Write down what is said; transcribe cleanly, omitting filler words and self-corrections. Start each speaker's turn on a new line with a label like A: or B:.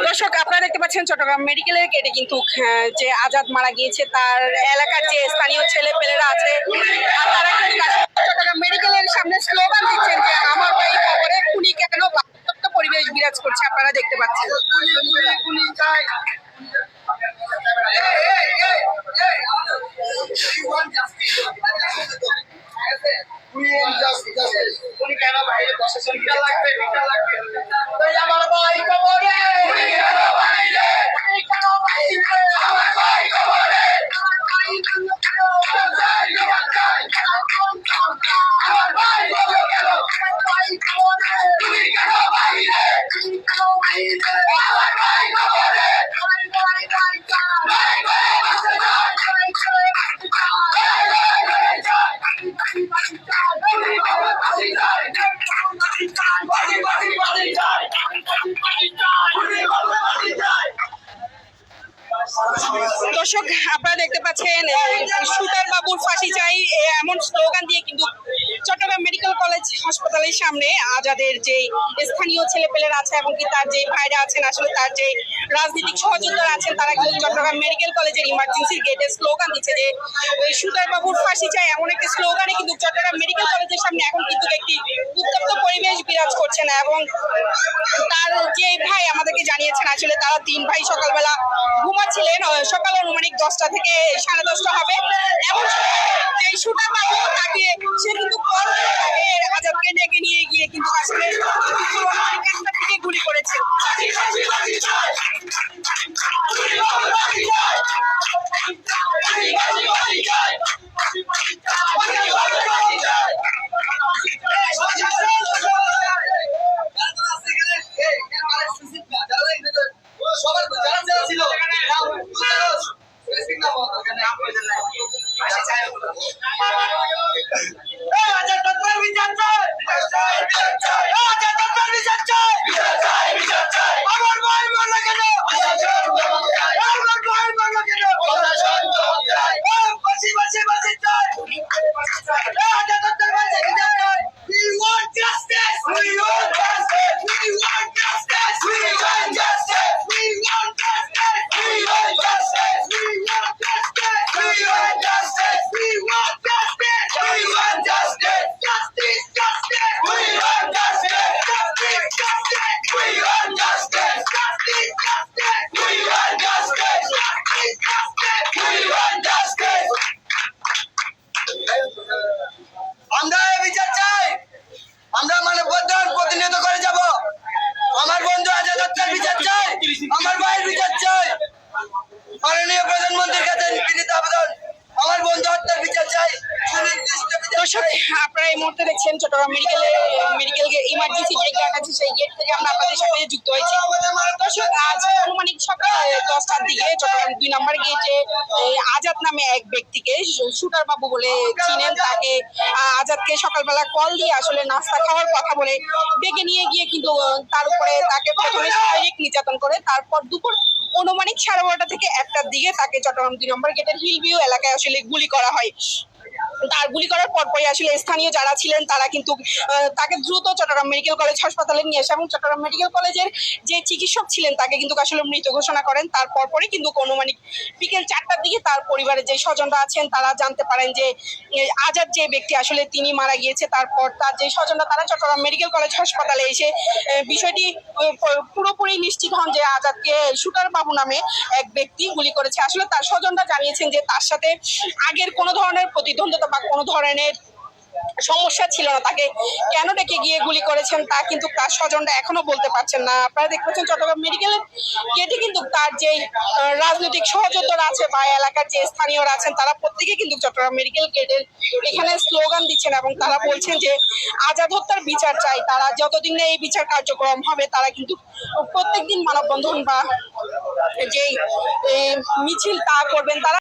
A: দর্শক, আপনারা দেখতে পাচ্ছেন চট্টগ্রাম মেডিকেলের গেটে কিন্তু যে আজাদ মারা গিয়েছে তার এলাকার যে স্থানীয় ছেলে পেলেরা আছে তারা কিন্তু চট্টগ্রাম মেডিকেলের সামনে স্লোগান দিচ্ছেন যে আমার ভাই খবরে খুনি কেন, বাস্তব পরিবেশ বিরাজ করছে। আপনারা দেখতে পাচ্ছেন আমার ভাই খবরে দর্শক, আপনারা দেখতে পাচ্ছেন শুটার বাবুর ফাঁসি চাই এমন স্লোগান দিয়ে কিন্তু চট্টগ্রাম মেডিকেল কলেজ হাসপাতালের সামনে আজাদের যে স্থানীয় ছেলেপেলেরা আছে এবং কি তার যে ভাইরা আছেন, আসলে তার যে রাজনৈতিক সহযোদ্ধারা আছেন, তারা কিন্তু চট্টগ্রাম মেডিকেল কলেজের ইমার্জেন্সির গেটে স্লোগান দিচ্ছে যে ওই শুটার বাবুর ফাঁসি চাই। এমন একটি স্লোগানে কিন্তু চট্টগ্রাম মেডিকেল কলেজের সামনে এখন কিন্তু একটি উত্তপ্ত পরিবেশ বিরাজ করছে না। এবং তার যে ভাই আমাদেরকে জানিয়েছেন আসলে তারা তিন ভাই সকালবেলা ঘুমাচ্ছিলেন, সকাল অনুমানিক 10টা থেকে 10:30 হবে। এমন যে শুটার বাবু তাকে সে কিন্তু আজাদকে ডেকে নিয়ে গিয়ে কিন্তু আসলে একটা থেকে গুলি করেছে।
B: আমরা বিচার চাই, আমরা মানববন্ধন প্রতিনিয়ত করে যাব। আমার বন্ধু আজাদ হত্যার বিচার চাই, আমার ভাইয়ের বিচার চাই। মাননীয় প্রধানমন্ত্রীর কাছে বিনীত আবেদন, আমার বন্ধু হত্যার বিচার চাই।
A: দর্শক, আপনারা এই মুহূর্তে দেখছেন চট্টগ্রাম মেডিকেল ইমার্জেন্সি যে গেট আছে সেই গেট থেকে আমরা আপনাদের সাথে যুক্ত হয়েছি। দর্শক, আজ অনুমানিক সকাল 10টার দিকে চট্টগ্রাম 2 নম্বর গেটে আজাদ নামে এক ব্যক্তিকে শুটার বাবু বলে চিনেন, তাকে আজাদকে সকালবেলা কল দিয়ে আসলে নাস্তা খাওয়ার কথা বলে ডেকে নিয়ে গিয়ে কিন্তু তার উপরে তাকে প্রথমে শারীরিক নির্যাতন করে, তারপর দুপুর অনুমানিক 12:30 থেকে 1টার দিকে তাকে চট্টগ্রাম 2 নম্বর গেটের হিলভিউ এলাকায় আসলে গুলি করা হয়। তার গুলি করার পরপরই আসলে স্থানীয় যারা ছিলেন তারা কিন্তু তাকে দ্রুত চট্টগ্রাম মেডিকেল কলেজ হাসপাতালে নিয়ে আসে এবং চট্টগ্রাম মেডিকেল কলেজের যে চিকিৎসক ছিলেন তাকে কিন্তু আসলে মৃত ঘোষণা করেন। তারপর কিন্তু অনুমানিক বিকেল 4টার দিকে তার পরিবারের যে স্বজনরা আছেন তারা জানতে পারেন যে আজাদ যে ব্যক্তি আসলে তিনি মারা গিয়েছে। তারপর তার যে স্বজনরা তারা চট্টগ্রাম মেডিকেল কলেজ হাসপাতালে এসে বিষয়টি পুরোপুরি নিশ্চিত হন যে আজাদকে শুটার বাবু নামে এক ব্যক্তি গুলি করেছে। আসলে তার স্বজনরা জানিয়েছেন যে তার সাথে আগের কোনো ধরনের প্রতিদ্বন্দ্বিতা বা কোনো ধরনের সমস্যা ছিল না, তাকে কেন ডেকে গিয়ে গুলি করেছেন তা কিন্তু তার স্বজনরা এখনো বলতে পারছেন না। আপনারা দেখতে পাচ্ছেন চট্টগ্রাম মেডিকেলের গেটে কিন্তু তার যে রাজনৈতিক সহযোদ্ধারা আছে বা এলাকার যে স্থানীয়রা আছেন তারা প্রত্যেকে কিন্তু চট্টগ্রাম মেডিকেল গেটের এখানে স্লোগান দিচ্ছেন এবং তারা বলছেন যে আজাদ হত্যার বিচার চাই। তারা যতদিন না এই বিচার কার্যক্রম হবে তারা কিন্তু প্রত্যেকদিন মানববন্ধন বা যে মিছিল তা করবেন। তারা